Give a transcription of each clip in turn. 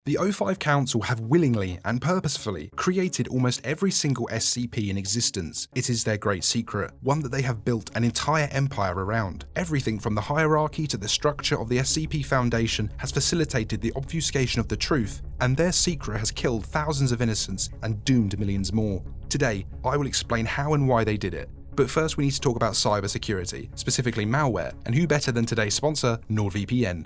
The O5 Council have willingly and purposefully created almost every single SCP in existence. It is their great secret, one that they have built an entire empire around. Everything from the hierarchy to the structure of the SCP Foundation has facilitated the obfuscation of the truth, and their secret has killed thousands of innocents and doomed millions more. Today, I will explain how and why they did it. But first we need to talk about cybersecurity, specifically malware, and who better than today's sponsor, NordVPN.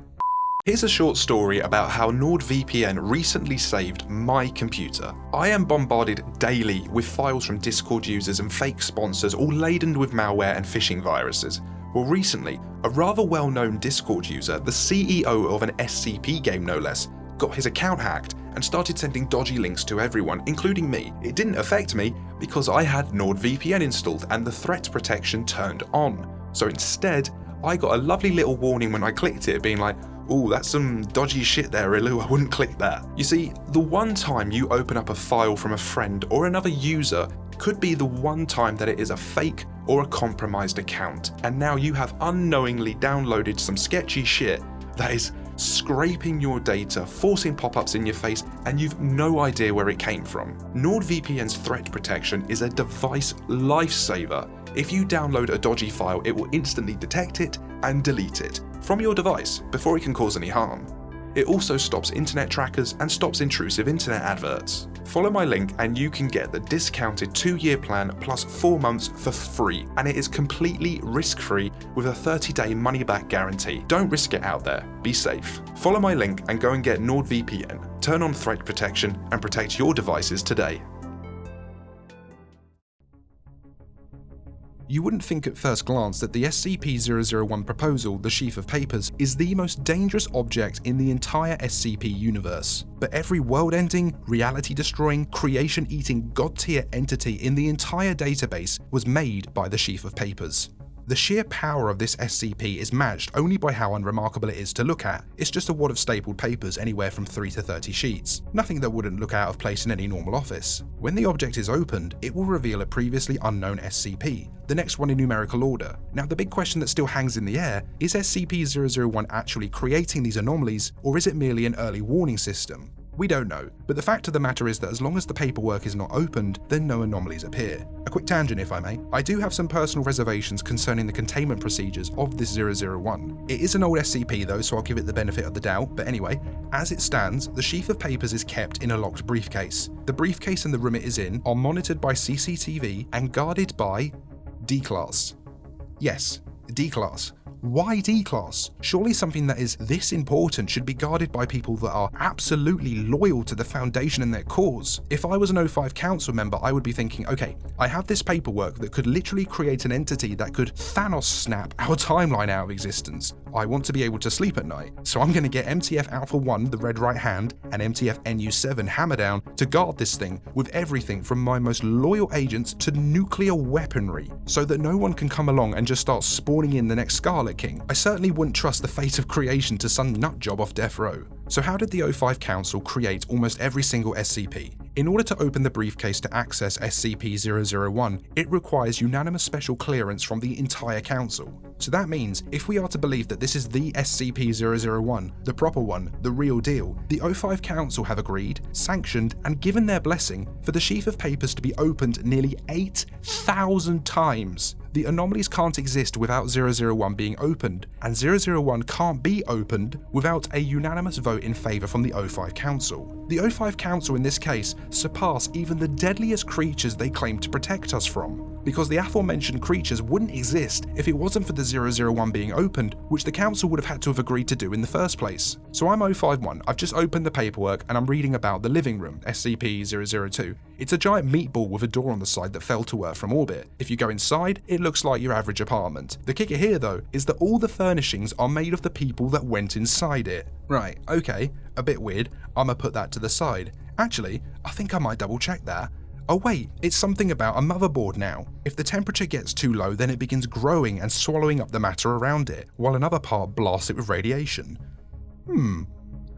Here's a short story about how NordVPN recently saved my computer. I am bombarded daily with files from Discord users and fake sponsors, all laden with malware and phishing viruses. Well, recently, a rather well-known Discord user, the CEO of an SCP game no less, got his account hacked and started sending dodgy links to everyone, including me. It didn't affect me because I had NordVPN installed and the threat protection turned on. So instead, I got a lovely little warning when I clicked it being like, "Ooh, that's some dodgy shit there, Ilu, I wouldn't click that." You see, the one time you open up a file from a friend or another user could be the one time that it is a fake or a compromised account, and now you have unknowingly downloaded some sketchy shit that is scraping your data, forcing pop-ups in your face, and you've no idea where it came from. NordVPN's threat protection is a device lifesaver. If you download a dodgy file, it will instantly detect it and delete it from your device before it can cause any harm. It also stops internet trackers and stops intrusive internet adverts. Follow my link and you can get the discounted 2-year plan plus 4 months for free, and it is completely risk-free with a 30-day money-back guarantee. Don't risk it out there, be safe. Follow my link and go and get NordVPN. Turn on threat protection and protect your devices today. You wouldn't think at first glance that the SCP-001 proposal, the sheaf of papers, is the most dangerous object in the entire SCP universe. But every world-ending, reality-destroying, creation-eating, god-tier entity in the entire database was made by the sheaf of papers. The sheer power of this SCP is matched only by how unremarkable it is to look at. It's just a wad of stapled papers anywhere from 3 to 30 sheets. Nothing that wouldn't look out of place in any normal office. When the object is opened, it will reveal a previously unknown SCP, the next one in numerical order. Now the big question that still hangs in the air, is SCP-001 actually creating these anomalies, or is it merely an early warning system? We don't know, but the fact of the matter is that as long as the paperwork is not opened, then no anomalies appear. A quick tangent if I may, I do have some personal reservations concerning the containment procedures of this 001. It is an old SCP though, so I'll give it the benefit of the doubt, but anyway, as it stands, the sheaf of papers is kept in a locked briefcase. The briefcase and the room it is in are monitored by CCTV and guarded by D-Class. Yes, D-Class. Why D-Class? Surely something that is this important should be guarded by people that are absolutely loyal to the Foundation and their cause. If I was an O5 Council member, I would be thinking, okay, I have this paperwork that could literally create an entity that could Thanos snap our timeline out of existence. I want to be able to sleep at night, so I'm going to get MTF Alpha 1, the red right hand, and MTF NU7 hammer down to guard this thing with everything from my most loyal agents to nuclear weaponry, so that no one can come along and just start spawning in the next Scarlet King. I certainly wouldn't trust the fate of creation to some nutjob off death row. So how did the O5 Council create almost every single SCP? In order to open the briefcase to access SCP-001, it requires unanimous special clearance from the entire Council. So that means, if we are to believe that this is the SCP-001, the proper one, the real deal, the O5 Council have agreed, sanctioned, and given their blessing for the sheaf of papers to be opened nearly 8,000 times. The anomalies can't exist without 001 being opened, and 001 can't be opened without a unanimous vote in favour from the O5 Council. The O5 Council in this case surpass even the deadliest creatures they claim to protect us from, because the aforementioned creatures wouldn't exist if it wasn't for the 001 being opened, which the Council would have had to have agreed to do in the first place. So I'm O51, I've just opened the paperwork and I'm reading about the living room, SCP-002. It's a giant meatball with a door on the side that fell to Earth from orbit. If you go inside, it looks like your average apartment. The kicker here though is that all the furnishings are made of the people that went inside it. Right, okay, a bit weird, I'ma put that to the side. Actually, I think I might double check that. Oh wait, it's something about a motherboard now. If the temperature gets too low, then it begins growing and swallowing up the matter around it, while another part blasts it with radiation.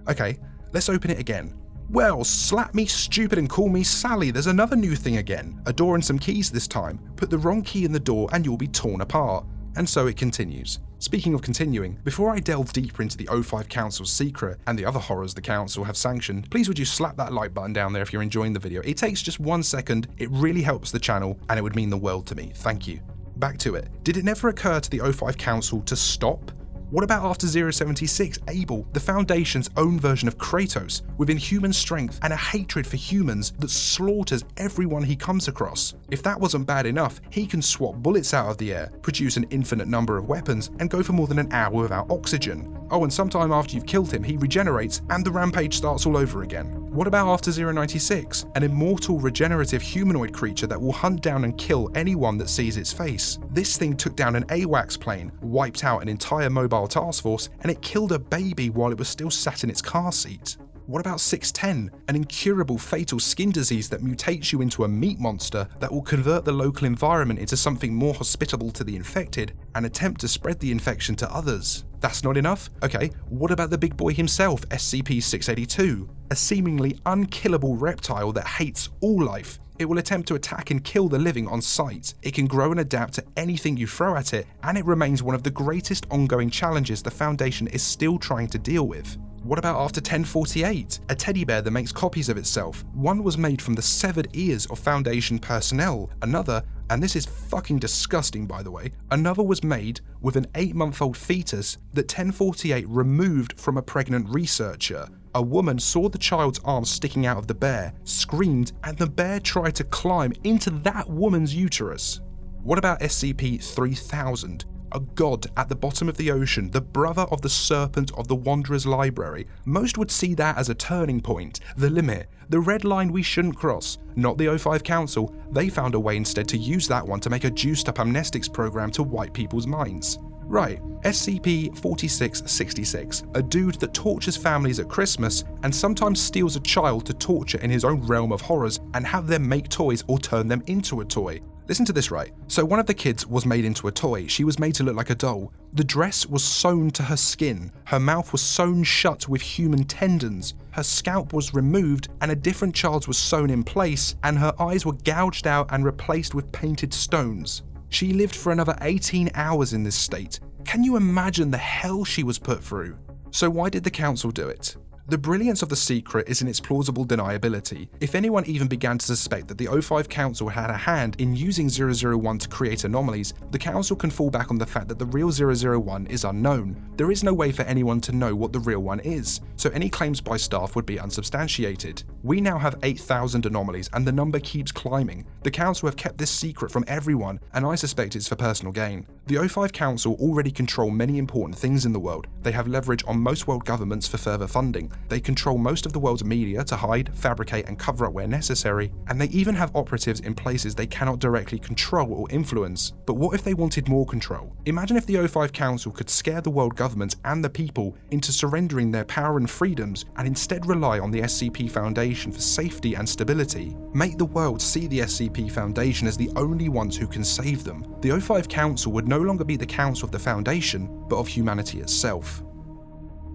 Okay, let's open it again. Well, slap me stupid and call me Sally, there's another new thing again. A door and some keys this time. Put the wrong key in the door and you'll be torn apart. And so it continues. Speaking of continuing, before I delve deeper into the O5 Council's secret and the other horrors the Council have sanctioned, please would you slap that like button down there if you're enjoying the video. It takes just 1 second, it really helps the channel, and it would mean the world to me. Thank you. Back to it. Did it never occur to the O5 Council to stop? What about after 076, Abel, the Foundation's own version of Kratos, with inhuman strength and a hatred for humans that slaughters everyone he comes across? If that wasn't bad enough, he can swap bullets out of the air, produce an infinite number of weapons, and go for more than an hour without oxygen. Oh, and sometime after you've killed him, he regenerates, and the rampage starts all over again. What about after 096, an immortal regenerative humanoid creature that will hunt down and kill anyone that sees its face? This thing took down an AWACS plane, wiped out an entire mobile task force, and it killed a baby while it was still sat in its car seat. What about 610, an incurable fatal skin disease that mutates you into a meat monster that will convert the local environment into something more hospitable to the infected and attempt to spread the infection to others? That's not enough? Okay, what about the big boy himself, SCP-682? A seemingly unkillable reptile that hates all life. It will attempt to attack and kill the living on sight. It can grow and adapt to anything you throw at it, and it remains one of the greatest ongoing challenges the Foundation is still trying to deal with. What about after 1048? A teddy bear that makes copies of itself. One was made from the severed ears of Foundation personnel. Another, and this is fucking disgusting by the way, another was made with an 8-month-old fetus that 1048 removed from a pregnant researcher. A woman saw the child's arm sticking out of the bear, screamed, and the bear tried to climb into that woman's uterus. What about SCP-3000? A god at the bottom of the ocean, the brother of the serpent of the Wanderer's Library. Most would see that as a turning point, the limit, the red line we shouldn't cross. Not the O5 Council, they found a way instead to use that one to make a juiced up amnestics program to wipe people's minds. Right, SCP-4666, a dude that tortures families at Christmas and sometimes steals a child to torture in his own realm of horrors and have them make toys or turn them into a toy. Listen to this right. So one of the kids was made into a toy. She was made to look like a doll. The dress was sewn to her skin. Her mouth was sewn shut with human tendons. Her scalp was removed and a different child's was sewn in place, and her eyes were gouged out and replaced with painted stones. She lived for another 18 hours in this state. Can you imagine the hell she was put through? So why did the Council do it? The brilliance of the secret is in its plausible deniability. If anyone even began to suspect that the O5 Council had a hand in using 001 to create anomalies, the Council can fall back on the fact that the real 001 is unknown. There is no way for anyone to know what the real one is, so any claims by staff would be unsubstantiated. We now have 8,000 anomalies and the number keeps climbing. The Council have kept this secret from everyone, and I suspect it's for personal gain. The O5 Council already control many important things in the world. They have leverage on most world governments for further funding. They control most of the world's media to hide, fabricate, and cover up where necessary, and they even have operatives in places they cannot directly control or influence. But what if they wanted more control? Imagine if the O5 Council could scare the world governments and the people into surrendering their power and freedoms and instead rely on the SCP Foundation for safety and stability. Make the world see the SCP Foundation as the only ones who can save them. The O5 Council would no longer be the council of the Foundation, but of humanity itself.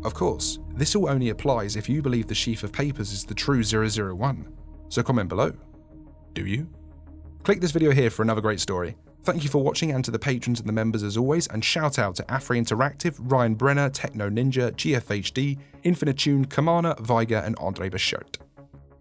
Of course, this all only applies if you believe the sheaf of papers is the true 001. So comment below. Do you? Click this video here for another great story. Thank you for watching, and to the patrons and the members as always, and shout out to Afri Interactive, Ryan Brenner, Techno Ninja, GFHD, Infinitune, Kamana, Viger, and Andre Bachert.